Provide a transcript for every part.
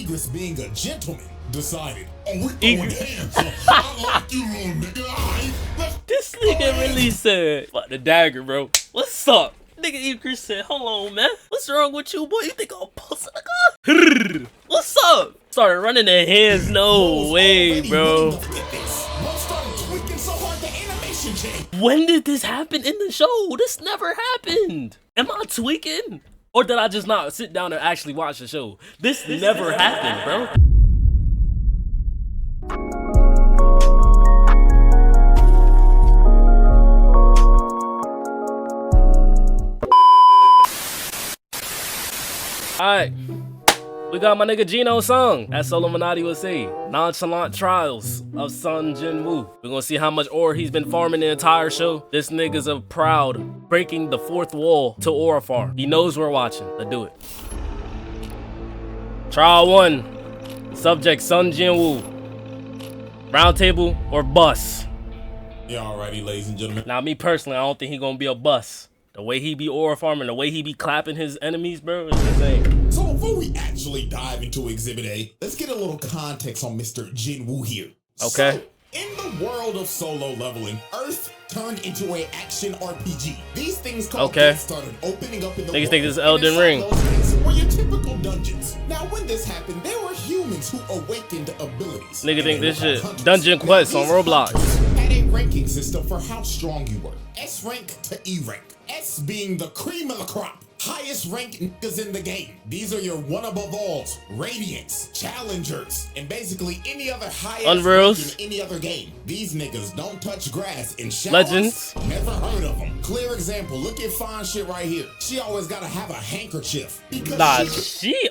Tigress being a gentleman decided, oh, we throwing hands. I like you, little nigga. This nigga really said, fuck the dagger, bro. What's up? Nigga Idris said, hold on, man. What's wrong with you, boy? You think I'm pussy, nigga? What's up? Started running their hands. No way, bro. When did this happen in the show? This never happened. Am I tweaking? Or did I just not sit down and actually watch the show? This never happened, bro. Alright, we got my nigga Gino song, as Solomonati would say. Nonchalant Trials of Sun Jin Woo. We're gonna see how much ore he's been farming the entire show. This nigga's a proud, breaking the fourth wall to ore farm. He knows we're watching. Let's do it. Trial 1. Subject Sun Jin Woo. Round table or bus? Yeah, alrighty, ladies and gentlemen. Now, me personally, I don't think he gonna be a bus. The way he be ore farming, the way he be clapping his enemies, bro, is insane. So before we actually dive into Exhibit A, let's get a little context on Mr. Jin Woo here. Okay. So, in the world of solo leveling, Earth turned into an action RPG. These things called started opening up in the Niggas think this is Elden Ring. Those were your typical dungeons. Now, when this happened, there were humans who awakened abilities. Nigga think this shit Dungeon Quest on Roblox. Had a ranking system for how strong you were. S rank to E rank. S being the cream of the crop. Highest ranked niggas in the game. These are your one above alls, Radiants, Challengers, and basically any other highest rank in any other game. These niggas don't touch grass in showers. Legends. Never heard of them. Clear example, look at fine shit right here. She always gotta have a handkerchief. Because she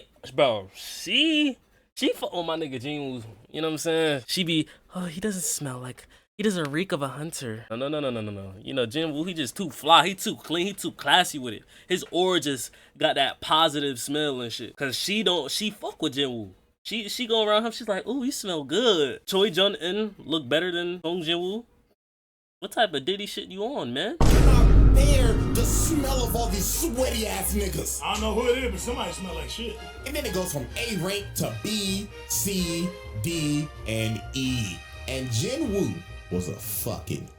fuck on my nigga Jin Woo. You know what I'm saying? She be, oh, he doesn't smell like, he doesn't reek of a hunter. No. You know, Jin Woo, he just too fly. He too clean. He too classy with it. His aura just got that positive smell and shit. Cause she fuck with Jin Woo. She go around him. She's like, ooh, you smell good. Choi Jun-in look better than Song Jin Woo. What type of Diddy shit you on, man? You're not there. The smell of all these sweaty ass niggas. I don't know who it is, but somebody smell like shit. And then it goes from A rank to B, C, D, and E. And Jin Woo was a fucking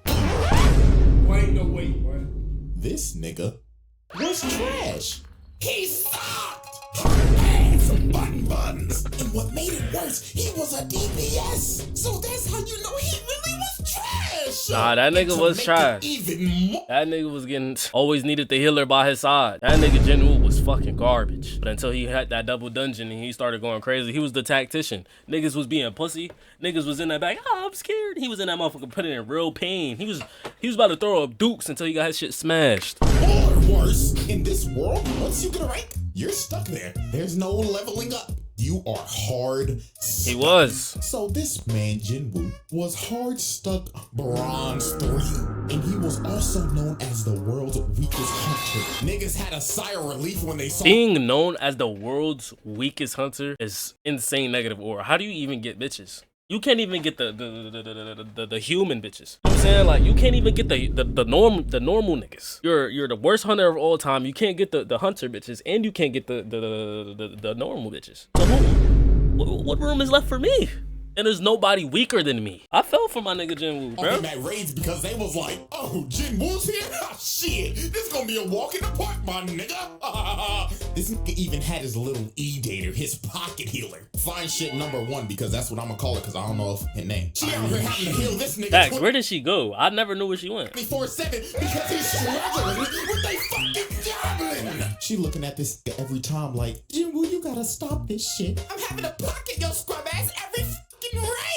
Wait, no, wait, boy. This nigga was trash. He sucked. Had some buttons. And what made it worse, he was a DPS. So that's how you know he really was trash. Nah, that nigga was trash. That nigga was getting, always needed the healer by his side. That nigga Jin Woo was fucking garbage. But until he had that double dungeon and he started going crazy, he was the tactician. Niggas was being pussy. Niggas was in that back, I'm scared. He was in that motherfucker putting in real pain. He was about to throw up dukes until he got his shit smashed. Or worse, in this world, once you get a rank, you're stuck there. There's no leveling up. You are hard stuck. He was. So this man, Jin Woo, was hard stuck bronze 3. And he was also known as the world's weakest hunter. Niggas had a sigh of relief when they saw being known as the world's weakest hunter is insane negative aura. How do you even get bitches? You can't even get the human bitches. You know what I'm saying? Like, you can't even get the normal niggas. You're the worst hunter of all time. You can't get the hunter bitches, and you can't get the normal bitches. So what room is left for me? And there's nobody weaker than me. I fell for my nigga Jin Woo, bro. That raids because they was like, oh, Jin Woo's here? Ah, shit, this gonna be a walk in the park, my nigga. This nigga even had his little E-dater, his pocket healer. Fine shit number 1, because that's what I'm gonna call it, because I don't know if her name. She out here having to heal this nigga. Facts, where did she go? I never knew where she went. 24/7 because he's struggling with they fucking goblin. She looking at this every time like, Jin Woo, you gotta stop this shit. I'm having to pocket your scrub ass every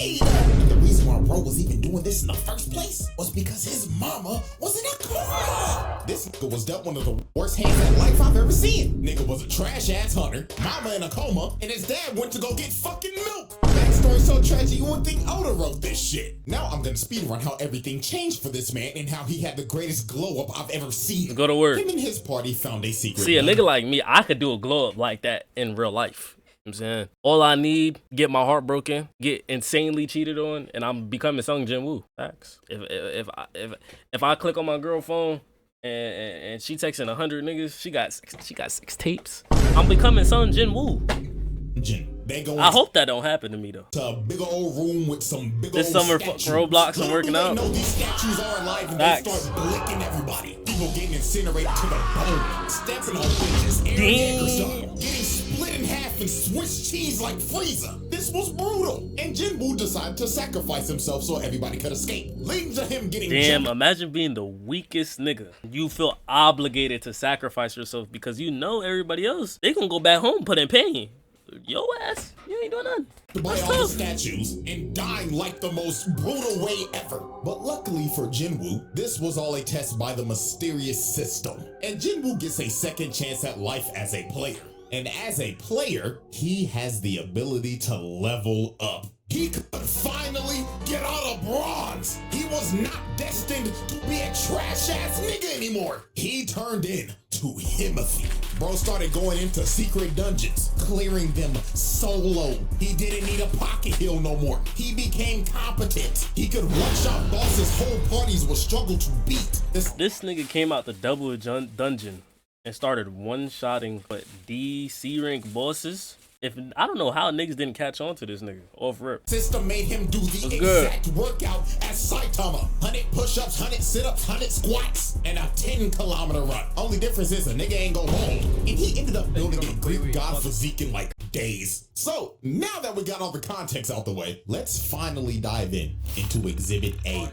raid. And the reason why bro was even doing this in the first place was because his mama was in a coma. This nigga was dealt one of the worst hands at life I've ever seen. Nigga was a trash ass hunter, mama in a coma, and his dad went to go get fucking milk. Backstory so tragic you wouldn't think Oda wrote this shit. Now I'm gonna speedrun how everything changed for this man and how he had the greatest glow up I've ever seen. Go to work. Him and his party found a secret. See, a nigga like me, I could do a glow up like that in real life. You know what I'm saying? All I need, get my heart broken, get insanely cheated on, and I'm becoming Sung Jin Woo. Facts. If I click on my girl phone and she texting 100 niggas, she got 6 tapes. I'm becoming Sung Jin Woo. dungeon. They go I hope that don't happen to me though. to a big old room with some big This old summer, statues. fuck Roblox and working Little do they out. know these statues are alive and Facts. they start blicking everybody. People getting incinerated to the bone, stepping on bitches, Aaron Yeager style, getting split in half and Swiss cheese like Frieza. This was brutal. And Jinwoo decided to sacrifice himself so everybody could escape, leading to him getting Damn, jumped. imagine being the weakest nigga. You feel obligated to sacrifice yourself because you know everybody else, they gonna go back home, put in pain. Yo ass, you ain't doing nothing. by That's all the tough. statues and dying like the most brutal way ever. But luckily for Jinwoo, this was all a test by the mysterious system. And Jinwoo gets a second chance at life as a player. And as a player, he has the ability to level up. He could finally get out of bronze. He was not destined to be a trash-ass nigga anymore. He turned in to Himothy. Bro started going into secret dungeons, clearing them solo. He didn't need a pocket heal no more. He became competent. He could one-shot bosses whole parties would struggle to beat. This nigga came out the double dungeon and started one-shotting but DC rank bosses. If I don't know how niggas didn't catch on to this nigga off rip. System made him do the What's good? exact workout as Saitama. 100 push-ups, 100 sit-ups, 100 squats, and a 10-kilometer run. Only difference is a nigga ain't go bald. And he ended up building a Greek god physique in like days. So now that we got all the context out the way, let's finally dive into Exhibit A,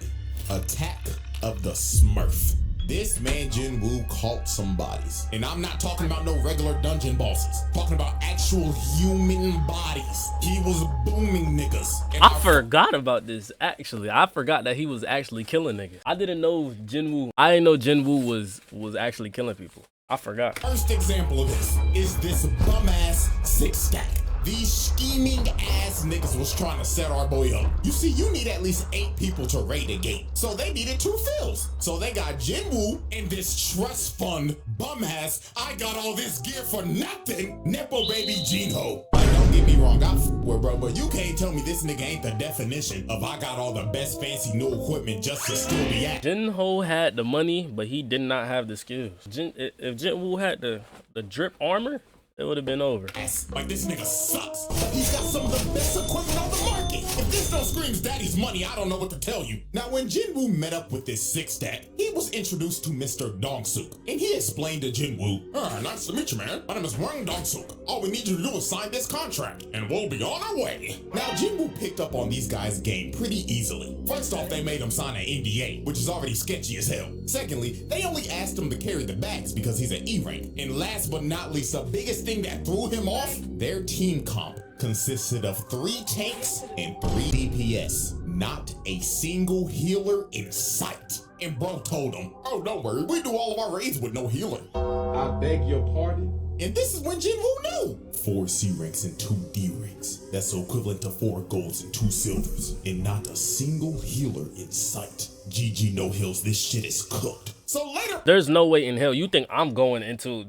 Attack of the Smurf. This man Jinwoo caught some bodies. And I'm not talking about no regular dungeon bosses. Talking about actual human bodies. He was booming niggas. And I forgot about this actually. I forgot that he was actually killing niggas. I didn't know Jinwoo was actually killing people. I forgot. First example of this is this bum-ass six-stack. These scheming ass niggas was trying to set our boy up. You see, you need at least 8 people to raid a game. So they needed 2 fills. So they got Jinwoo and this trust fund bum-ass, I got all this gear for nothing, Nepo baby Jinho. Like, don't get me wrong, I with bro, but you can't tell me this nigga ain't the definition of I got all the best fancy new equipment just to still be at. Jinho had the money, but he did not have the skills. If Jinwoo had the drip armor, it would have been over. Like, this nigga sucks. He's got some of the best equipment on the market. If this don't screams daddy's money, I don't know what to tell you. Now, when Jinwoo met up with this six-stack, he was introduced to Mr. Dongsuk. And he explained to Jinwoo, nice to meet you, man. My name is Wang Dongsuk. All we need you to do is sign this contract, and we'll be on our way. Now, Jinwoo picked up on these guys' game pretty easily. First off, they made him sign an NDA, which is already sketchy as hell. Secondly, they only asked him to carry the bags because he's an E-rank. And last but not least, the biggest thing that threw him off, their team comp consisted of 3 tanks and 3 DPS. Not a single healer in sight. And bro told him, oh, don't worry, we do all of our raids with no healer. I beg your pardon? And this is when Jinwoo knew. 4 C ranks and 2 D ranks. That's equivalent to 4 golds and 2 silvers. And not a single healer in sight. GG no heals, this shit is cooked. So later, There's no way in hell you think I'm going into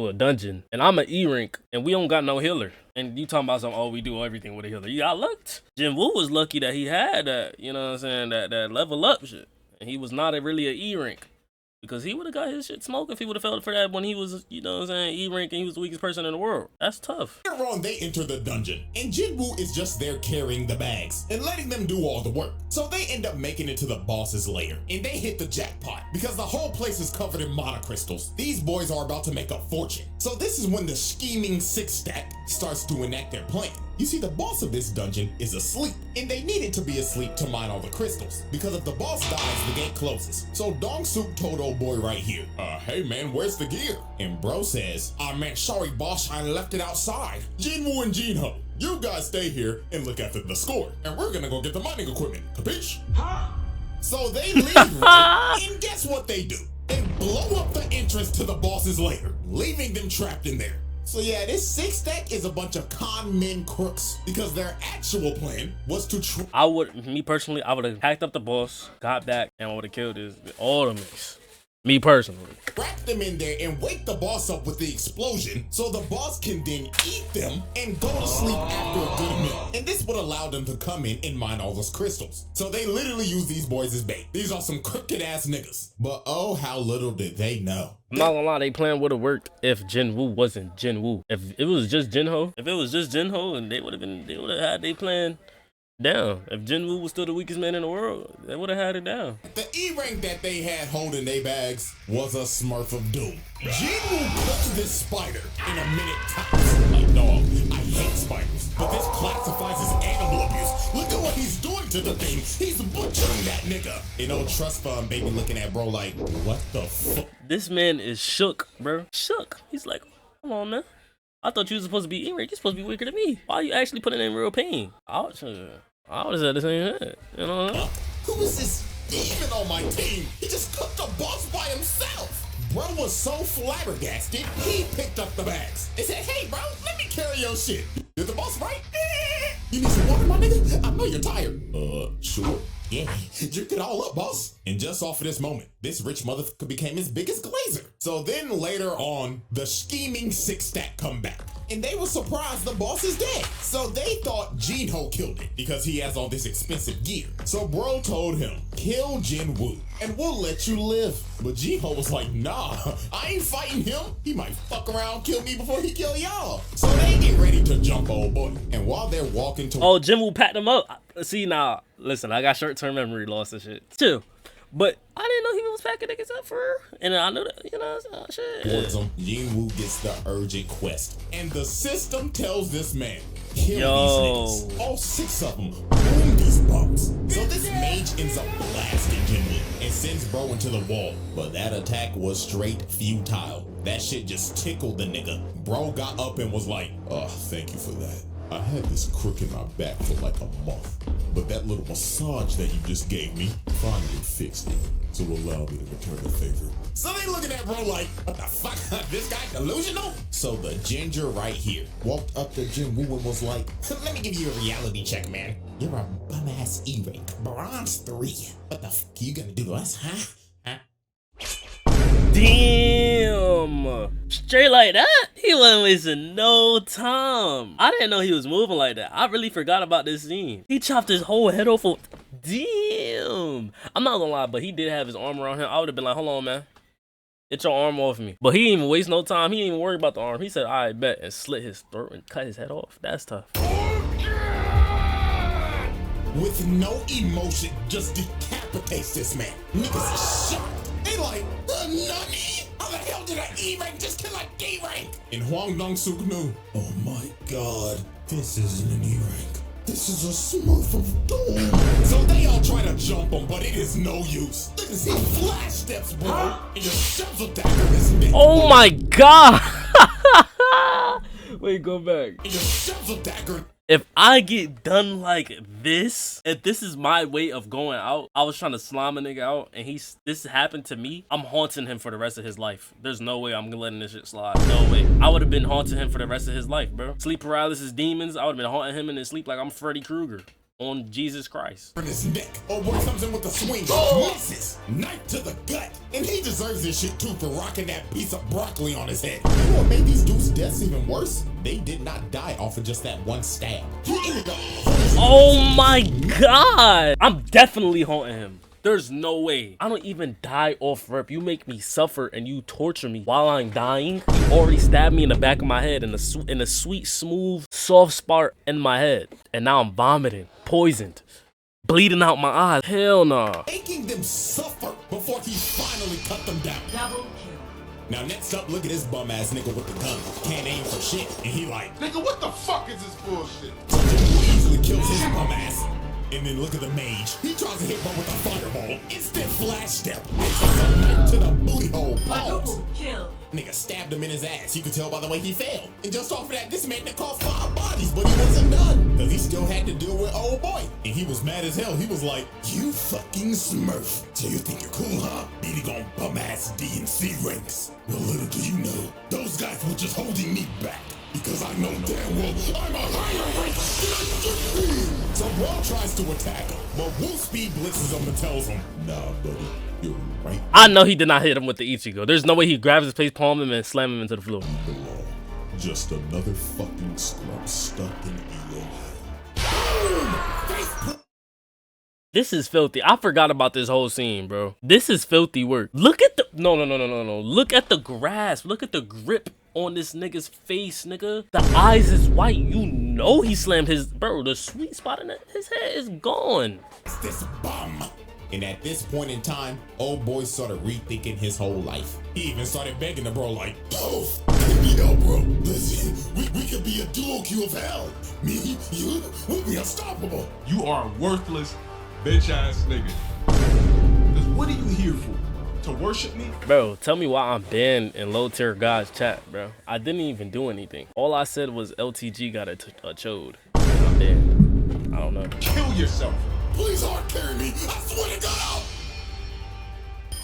a dungeon and I'm an E rank and we don't got no healer. And you talking about we do everything with a healer. You got lucked. Jinwoo was lucky that he had that, you know what I'm saying, that level up shit. And he was not really an E rank. Because he would have got his shit smoked if he would have felt for that when he was, you know what I'm saying, E rank and he was the weakest person in the world. That's tough. later on, they enter the dungeon, and Jinwoo is just there carrying the bags and letting them do all the work. So they end up making it to the boss's lair, and they hit the jackpot because the whole place is covered in monocrystals. These boys are about to make a fortune. So this is when the scheming six-stack starts to enact their plan. You see, the boss of this dungeon is asleep, and they needed to be asleep to mine all the crystals, because if the boss dies, the gate closes. So Dongsuk told old boy right here, hey man, where's the gear? And bro says, man, sorry boss, I left it outside. Jinwoo and Jinho, you guys stay here and look after the score, and we're gonna go get the mining equipment, capiche? So they leave, right? And guess what they do? They blow up the entrance to the boss's lair, leaving them trapped in there. So yeah, this six-stack is a bunch of con men crooks because their actual plan was to Me personally, I would have hacked up the boss, got back, and I would have killed all the niggas. Me personally. Wrap them in there and wake the boss up with the explosion so the boss can then eat them and go to sleep after a good meal. And this would allow them to come in and mine all those crystals. So they literally use these boys as bait. These are some crooked ass niggas. But oh, how little did they know. I'm not gonna lie, they plan would have worked if Jinwoo wasn't Jinwoo. If it was just Jinho, and they would have had they plan down. If Jinwoo was still the weakest man in the world, they would have had it down. The E-rank that they had holding their bags was a Smurf of Doom. Jinwoo cooked this spider in a minute tops. Like, dog, I hate spiders, but this classifies as animal abuse. Look at what he's doing to the thing. He's butchering that nigga. You know, trust fund baby looking at bro like, what the fuck? This man is shook, bro. Shook. He's like, come on, man. I thought you was supposed to be E-rank. You're supposed to be weaker than me. Why are you actually putting in real pain? I would have said the same thing. You know what I mean? Who is this demon on my team? He just cooked a boss by himself. Bro was so flabbergasted, he picked up the bags and said, hey, bro, let me carry your shit. Did the boss right? You need some water, my nigga? I know you're tired. Sure. Yeah, drink it all up, boss. And just off of this moment, this rich motherfucker became his biggest glazer. So then later on, the scheming six stack come back. And they were surprised the boss is dead. So they thought Jinho killed it because he has all this expensive gear. So bro told him, kill Jinwoo and we'll let you live. But Jinho was like, nah, I ain't fighting him. He might fuck around, kill me before he kill y'all. So they get ready to jump old boy. And while they're walking to— Oh, Jinwoo packed him up. See, now, listen, I got short-term memory loss and shit. Chill. But I didn't know he was packing niggas up for real. And I knew that, you know, shit. Towards him, Jinwoo gets the urgent quest. And the system tells this man, kill these niggas. All six of them, boom these bumps. So this mage ends up blasting Jinwoo and sends bro into the wall. But that attack was straight futile. That shit just tickled the nigga. Bro got up and was like, oh, thank you for that. I had this crook in my back for like a month, but that little massage that you just gave me finally fixed it, so allow me to return the favor. So they looking at bro like, what the fuck, this guy delusional? So the ginger right here walked up to Jinwoo and was like, let me give you a reality check, man. You're a bum-ass E-rank, bronze 3. What the fuck are you gonna do to us, huh? Damn. Straight like that? He wasn't wasting no time. I didn't know he was moving like that. I really forgot about this scene. He chopped his whole head off. Damn. I'm not gonna lie, but he did have his arm around him. I would have been like, hold on, man. Get your arm off me. But he didn't even waste no time. He didn't even worry about the arm. He said, all right, bet, and slit his throat and cut his head off. That's tough. With no emotion, just decapitates this man. Niggas is shocked. They like, nani? How the hell did an E-rank just kill a D-rank? And Hwang Dong-suk knew, oh my god, this isn't an E-rank. This is a Smurf of Doom. So they all try to jump him, but it is no use. Look at he flash steps, bro, and just shoves a dagger in his neck. Oh my god. Wait, go back. And just shoves a dagger. If I get done like this, if this is my way of going out, I was trying to slime a nigga out and this happened to me, I'm haunting him for the rest of his life. There's no way I'm letting this shit slide. No way. I would have been haunting him for the rest of his life, bro. Sleep paralysis demons, I would have been haunting him in his sleep like I'm Freddy Krueger on Jesus Christ. In his neck. Oh boy comes in with a swing, misses, knife to the gut, and he deserves this shit too for rocking that piece of broccoli on his head. You know what made these dudes' deaths even worse? They did not die off of just that one stab. He ended up. Oh my god! I'm definitely haunting him. There's no way. I don't even die off rip. You make me suffer and you torture me while I'm dying. You already stabbed me in the back of my head in a sweet, smooth, soft spot in my head. And now I'm vomiting, poisoned, bleeding out my eyes. Hell nah. Making them suffer before he finally cut them down. Double kill. Now next up, look at this bum ass nigga with the gun. Can't aim for shit. And he like, Nigga, what the fuck is this bullshit? he easily kills his bum ass. And then look at the mage. He tries to hit one with a fireball. Instant flash step. To the booty hole. Pause. Double kill. Nigga stabbed him in his ass. You could tell by the way he fell. And just off of that, this man that caught 5 bodies, but he wasn't done. Cause he still had to deal with old boy. And he was mad as hell. He was like, you fucking Smurf. So you think you're cool, huh? Beating on bum ass D and C ranks. Well, little do you know, those guys were just holding me back. Because I know damn well I'm a higher rank than I should be. So Wall tries to attack him, but Wu Speed blitzes him and tells him, nah, buddy, you're right. I know he did not hit him with the Ichigo. There's no way he grabs his face palm him and slam him into the floor. Just another fucking scrub stuck in ego. This is filthy. I forgot about this whole scene, bro. This is filthy work. Look at the no. Look at the grasp. Look at the grip on this nigga's face, nigga. The eyes is white. You know he slammed his bro. The sweet spot in his head is gone. This bum. And at this point in time, old boy started rethinking his whole life. He even started begging the bro like, oh, give me up, bro. Listen, we could be a duo queue of hell. Me, you, we'll be unstoppable. You are a worthless, bitch ass nigga. Cause what are you here for? To worship me? Bro, tell me why I'm banned in low tier God's chat, bro. I didn't even do anything. All I said was LTG got a chode. I'm banned. I don't know. Kill yourself. Please hard carry me. I swear to God.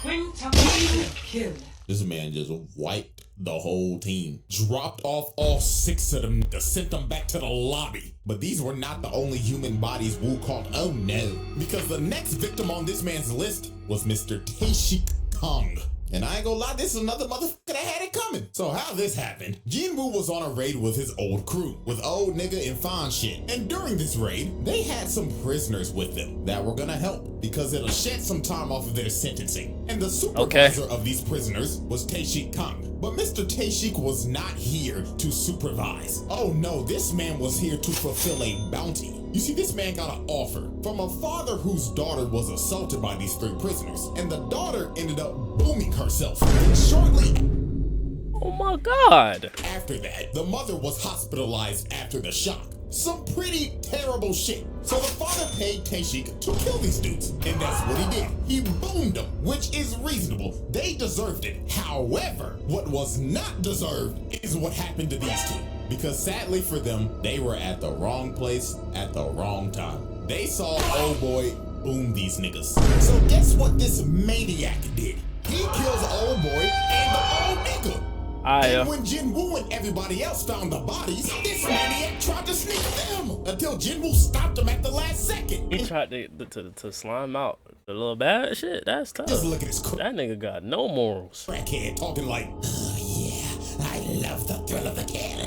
Quintuple kill. This man just wiped the whole team. Dropped off all 6 of them to send them back to the lobby. But these were not the only human bodies Wu called oh no. Because the next victim on this man's list was Mr. Taeshik Kong. And I ain't gonna lie, this is another motherfucker that had it coming. So how this happened, Jinwoo was on a raid with his old crew, with old nigga and fine shit. And during this raid, they had some prisoners with them that were gonna help because it'll shed some time off of their sentencing. And the supervisor of these prisoners was Taeshik Kong. But Mr. Taeshik was not here to supervise. Oh no, this man was here to fulfill a bounty. You see, this man got an offer from a father whose daughter was assaulted by these 3 prisoners. And the daughter ended up booming herself. And shortly Oh my God. after that, the mother was hospitalized after the shock. Some pretty terrible shit. So the father paid Taeshik to kill these dudes. And that's what he did. He boomed them, which is reasonable. They deserved it. However, what was not deserved is what happened to these 2. Because sadly for them, they were at the wrong place at the wrong time. They saw old boy boom these niggas. So guess what this maniac did? He kills old boy and the old nigga. And when Jinwoo and everybody else found the bodies, this maniac tried to sneak them until Jinwoo stopped him at the last second. He tried to slime out the little bad shit. That's tough. Just look at his That nigga got no morals. crackhead talking like, oh yeah, I love the thrill of the kill.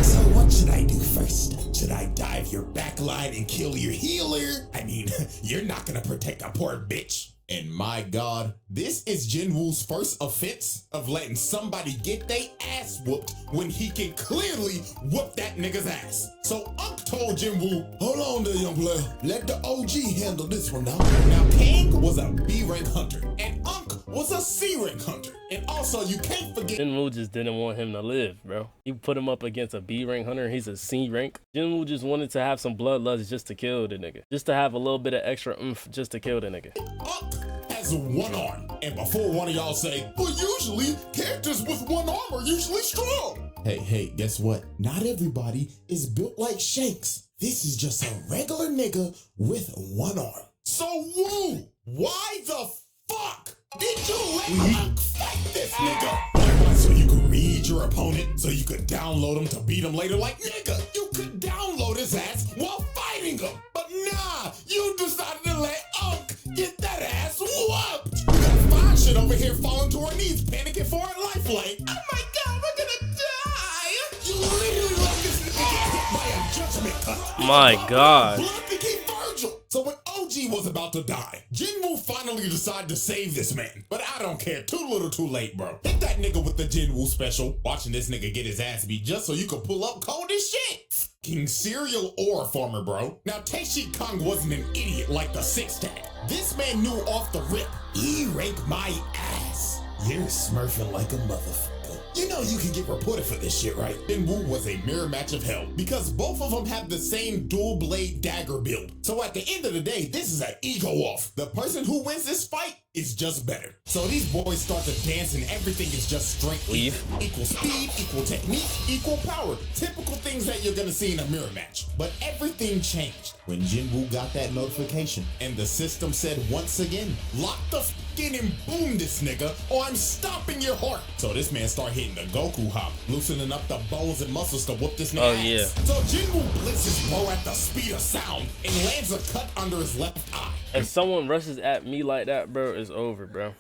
So what should I do first? Should I dive your backline and kill your healer? I mean, you're not gonna protect a poor bitch. And my God, this is Jinwoo's first offense of letting somebody get their ass whooped when he can clearly whoop that nigga's ass. So Unk told Jinwoo, hold on there, young player. Let the OG handle this one now. Now, Kang was a B rank hunter, and Unk was a C rank hunter. And also, you can't forget Jinwoo just didn't want him to live, bro. He put him up against a B rank hunter. He's a C rank. Jinwoo just wanted to have some bloodlust just to kill the nigga. Just to have a little bit of extra oomph just to kill the nigga. Unk has 1 arm. And before one of y'all say, well, usually characters with 1 arm are usually strong. Hey, guess what? Not everybody is built like Shanks. This is just a regular nigga with 1 arm. So Wu, why the fuck did you let Unk fight this nigga? Why? So you could read your opponent, so you could download him to beat him later? Like, nigga, you could download his ass while fighting him. But nah, you decided to let Unk get that ass whooped. You got fine shit over here falling to her knees, panicking for her life like, oh my God, we're gonna die. You literally let this nigga get hit by a judgment cut. My God. Blood became Virgil. So when OG was about to die, Jinwoo finally decided to save this man. But I don't care. Too little too late, bro. Hit that nigga with the Jinwoo special. Watching this nigga get his ass beat just so you could pull up cold as shit. King serial ore farmer, bro. Now, Taeshik Kong wasn't an idiot like the 6-tag. This man knew off the rip, he ranked my ass. You're smurfing like a motherfucker. You know you can get reported for this shit, right? Jinwoo was a mirror match of hell because both of them have the same dual blade dagger build. So at the end of the day, this is an ego off. The person who wins this fight is just better. So these boys start to dance and everything is just straight Leave. equal speed, equal technique, equal power. Typical things that you're gonna see in a mirror match. But everything changed when Jinwoo got that notification and the system said once again, lock the in and boom this nigga, or I'm stomping your heart. So this man start hitting the Goku hop, loosening up the bones and muscles to whoop this nigga Oh, ass. yeah. So Jinwoo blitzes bro at the speed of sound and lands a cut under his left eye. If someone rushes at me like that, bro, it's over, bro.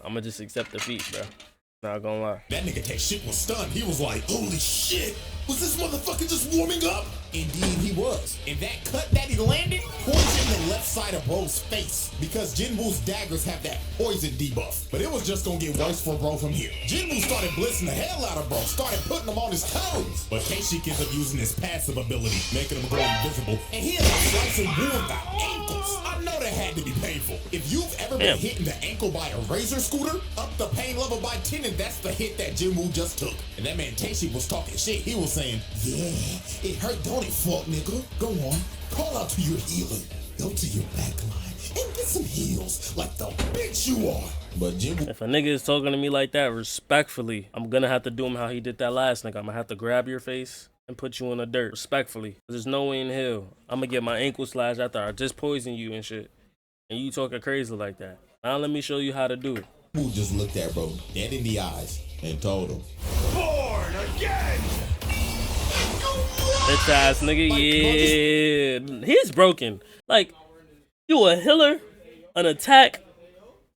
I'ma just accept defeat, bro. Not gonna lie. That nigga K-Shit was stunned. He was like, holy shit, was this motherfucker just warming up? Indeed he was. And that cut that he landed poisoned the left side of bro's face because Jinwoo's daggers have that poison debuff. But it was just gonna get worse for bro from here. Jinwoo started blitzing the hell out of bro, started putting him on his toes. But K-Shit ends up using his passive ability, making him go invisible. And he ends up slicing Woo in the ankles. I know that had to be painful. If you've ever been hit in the ankle by a razor scooter, up the pain level by 10, and that's the hit that Jinwoo just took. And that man K-Shit was talking shit. He was saying, yeah, it hurt, don't it, fuck nigga? Go on, call out to your healer. Go to your back line and get some heals like the bitch you are. But Jinwoo, If a nigga is talking to me like that, respectfully, I'm gonna have to do him how he did that last nigga. I'm gonna have to grab your face and put you in the dirt, respectfully. There's no way in hell I'm gonna get my ankle slashed after I just poisoned you and shit. And you talking crazy like that. Now let me show you how to do it. Jinwoo just looked at bro dead in the eyes and told him, Born again! Bitch ass nigga, yeah. He's broken. Like, you a healer, an attack,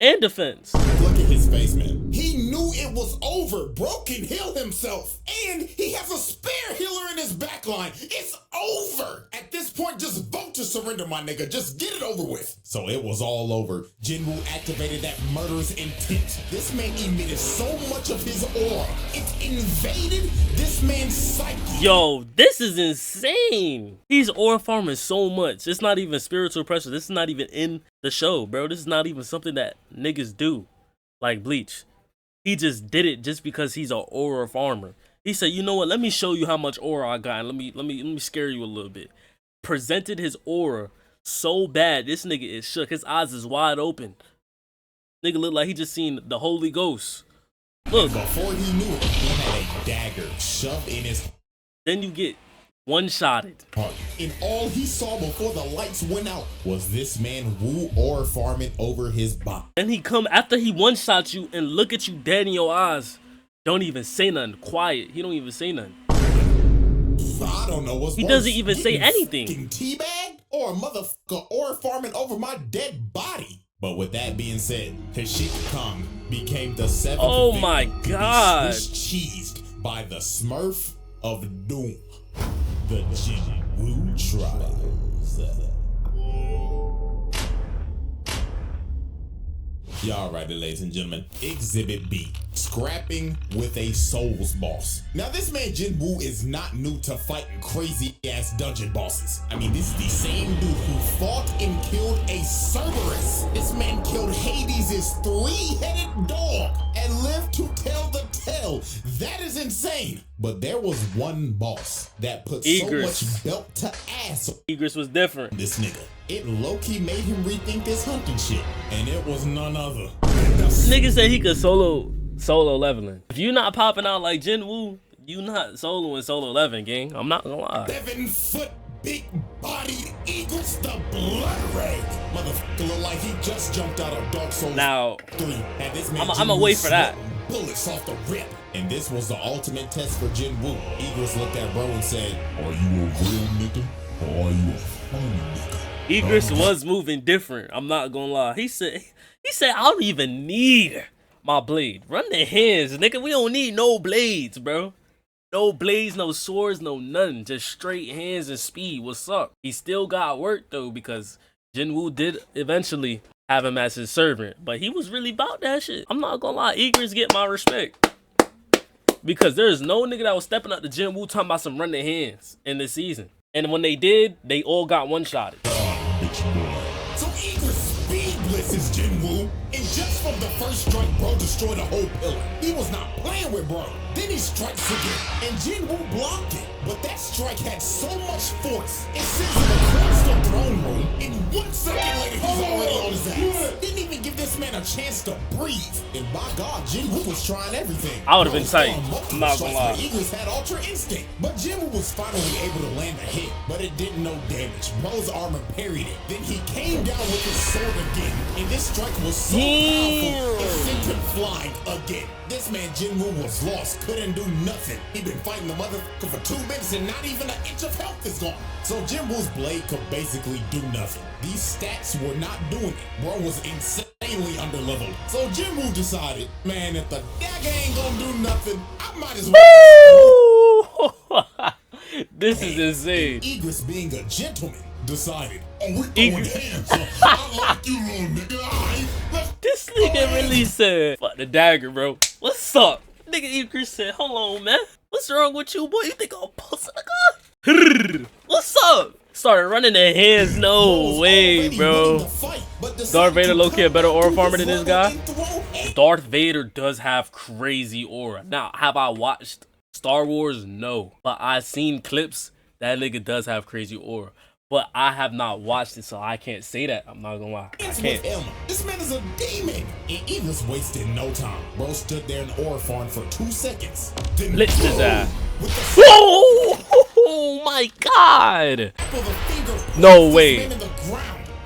and defense. look at his face, man. He knew it was over. Bro can heal himself. And he has a spare healer in his backline. It's over. At this point, just vote to surrender, my nigga. Just get it over with. So it was all over. Jinwoo activated that murderous intent. This man emitted so much of his aura. It invaded this man's psyche. Yo, this is insane. He's aura farming so much. It's not even spiritual pressure. This is not even in the show, bro. This is not even something that niggas do. Like Bleach. He just did it just because he's an aura farmer. He said, you know what, let me show you how much aura I got, and let me scare you a little bit. Presented his aura so bad, this nigga is shook. His eyes is wide open. Nigga look like he just seen the Holy Ghost. Look, Before he knew it, he had a dagger shoved in his then you get one-shotted. heart. And all he saw before the lights went out was this man Woo aura farming over his body. And he come after he one-shot you and look at you dead in your eyes. Don't even say nothing. Quiet. He don't even say nothing. I don't know what's He worse, doesn't even say getting anything. fucking teabagged or a motherfucker aura farming over my dead body. But with that being said, Tashika Kong became the seventh Oh victim my to be God. Swiss cheesed by the Smurf of Doom, the Jinwoo Trials. Y'all right, ladies and gentlemen. Exhibit B. Scrapping with a Souls boss. Now, this man Jinwoo is not new to fighting crazy-ass dungeon bosses. I mean, this is the same dude who fought and killed a Cerberus. This man killed Hades' three-headed dog and lived to tell the tale. That is insane. But there was one boss that put Egress. so much belt to ass Egress was different. this nigga. It low-key made him rethink this hunting shit. And it was none other. Nigga said he could solo leveling. If you not popping out like Jinwoo, you not soloing solo leveling, gang. I'm not gonna lie. 7-foot, big-bodied Eagles, the Blood Ray. Motherfucker look like he just jumped out of Dark Souls Now, 3. Had this man I'ma Jinwoo wait for that. sweating bullets off the rip. And this was the ultimate test for Jinwoo. Eagles looked at bro and said, are you a real nigga or are you a phony nigga? Egress was moving different. I'm not gonna lie. He said I don't even need my blade. Run the hands, nigga. We don't need no blades, bro. No blades, no swords, no nothing. Just straight hands and speed. What's up? He still got work though because Jinwoo did eventually have him as his servant, but he was really about that shit. I'm not gonna lie. Egress get my respect because there's no nigga that was stepping up to Jinwoo talking about some run their hands in this season. And when they did, they all got one-shotted. So Egress speed blitzes Jinwoo, and just from the first strike, bro destroyed a whole pillar. He was not playing with bro. Then he strikes again, and Jinwoo blocked it. But that strike had so much force, it sends him across the throne room, and 1 second later, he's already on his ass. Didn't even give this man a chance to breathe. And by God, Jinwoo was trying everything. I would've been Bro was tight. throwing multiple I'm not gonna strikes, lie. but Egress had ultra instinct. But Jinwoo was finally able to land a hit. But but it did no damage. Bro's armor parried it. Then he came down with his sword again, and this strike was so powerful, it sent him flying again. This man Jinwoo was lost, couldn't do nothing. He'd been fighting the motherfucker for 2 minutes and not even an inch of health is gone. So Jinwoo's blade could basically do nothing. These stats were not doing it. Bro was insanely underleveled. So Jinwoo decided, man, if the dagger ain't gonna do nothing, I might as well. This is insane. Igris, being a gentleman, decided, oh, we throwing hands. I like you, little nigga. All right, This nigga really said, fuck the dagger, bro. What's up? Nigga Igris said, hold on, man. What's wrong with you, boy? You think I'm posting a gun? What's up? Started running their hands. No way, bro. Darth Vader low-key a better aura farmer than this guy. Darth Vader does have crazy aura. Now, have I watched Star Wars? No. But I've seen clips. That nigga does have crazy aura. But I have not watched it, so I can't say that. I'm not gonna lie. I can't. This man is a demon. And Igris wasted no time. Bro stood there in aura farm for 2 seconds. Then Blitzed his ass. Oh my god! No way.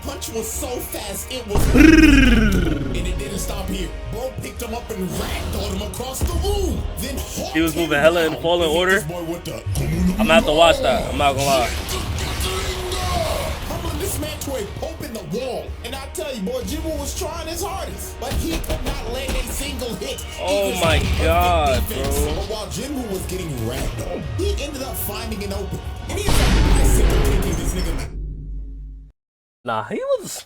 Punch was so fast it was and it didn't stop here. Bro picked him up and ragdolled him across the room. Then he was moving hella in fallen order. I'm gonna have to watch that. I'm not gonna lie. Humbling this man to a pope in the wall. And I tell you, boy, Jinwoo was trying his hardest, but he could not land a single hit. Oh my god, bro. But while Jinwoo was getting ragdolled, he ended up finding an opening. And he's like, taking this nigga. Nah, he was.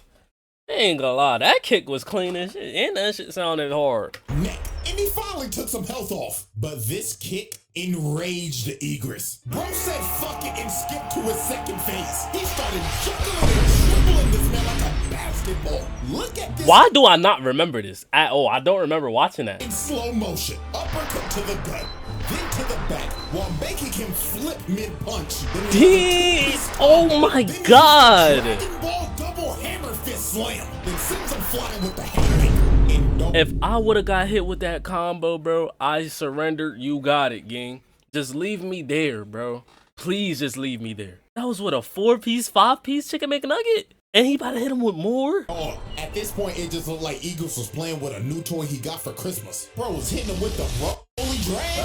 I ain't gonna lie, that kick was clean as shit, and that shit sounded hard. Neck, and he finally took some health off. But this kick enraged Igris. Bro said fuck it and skipped to his second phase. He started juggling and dribbling this man like a basketball. Look at this. Why do I not remember this at all? I don't remember watching that. In slow motion, uppercut to the gut, then to the back, while making him flip mid-punch. Oh my god! Dragon Ball double hammer fist slam. Then sends him flying with the haymaker. If I would have got hit with that combo, bro, I surrendered. You got it, gang. Just leave me there, bro. Please just leave me there. That was what, a 4-piece, 5-piece chicken McNugget? And he about to hit him with more? Oh, at this point, it just looked like Igris was playing with a new toy he got for Christmas. Bro was hitting him with the rolling drag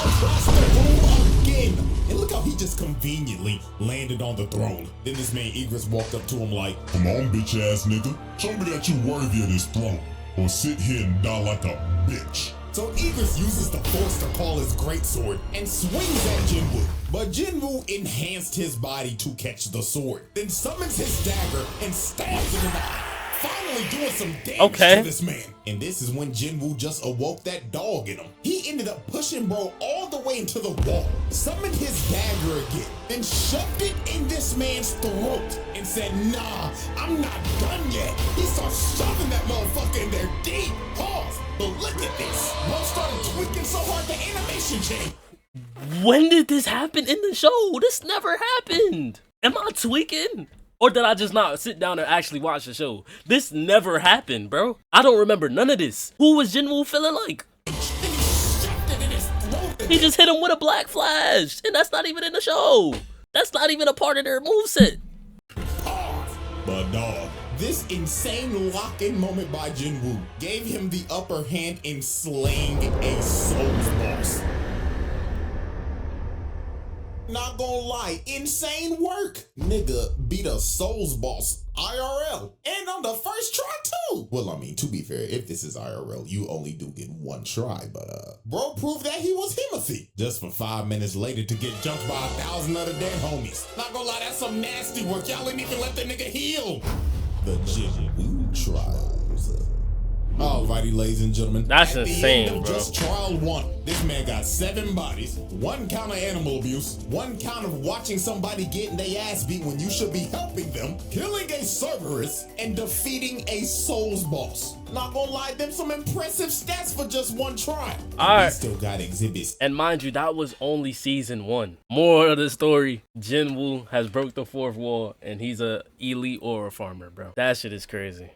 across the room again. And look how he just conveniently landed on the throne. Then this man Igris walked up to him like, come on, bitch ass nigga. Show me that you worthy of this throne. Or sit here and die like a bitch. So Igris uses the force to call his greatsword and swings at Jinwoo. But Jinwoo enhanced his body to catch the sword, then summons his dagger and stabs him in the eye, finally doing some damage to this man. And this is when Jinwoo just awoke that dog in him. He ended up pushing Bro all the way into the wall, summoned his dagger again, then shoved it in this man's throat and said, nah, I'm not done yet. He starts shoving that motherfucker in there deep. Pause. But look at this. Bro started tweaking so hard the animation changed. When did this happen in the show? This never happened. Am I tweaking? Or did I just not sit down and actually watch the show? This never happened, bro. I don't remember none of this. Who was Jinwoo feeling like? He just hit him with a black flash. And that's not even in the show. That's not even a part of their moveset. But dog, this insane lock-in moment by Jinwoo gave him the upper hand in slaying a Souls boss. Not gonna lie, insane work. Nigga beat a Souls boss IRL and on the first try too. Well, I mean, to be fair, if this is IRL, you only do get one try, but bro proved that he was Himothy just for 5 minutes later to get jumped by 1,000 other dead homies. Not gonna lie, that's some nasty work. Y'all ain't even let the nigga heal. The Jinwoo trials. Alrighty, ladies and gentlemen. That's at insane, the end of bro. Just trial 1. This man got 7 bodies, 1 count of animal abuse, 1 count of watching somebody getting their ass beat when you should be helping them, killing a Cerberus, and defeating a Souls boss. Not gonna lie, them some impressive stats for just 1 try. Alright. Still got exhibits. And mind you, that was only season 1. More of the story, Jinwoo has broke the 4th wall and he's a elite aura farmer, bro. That shit is crazy.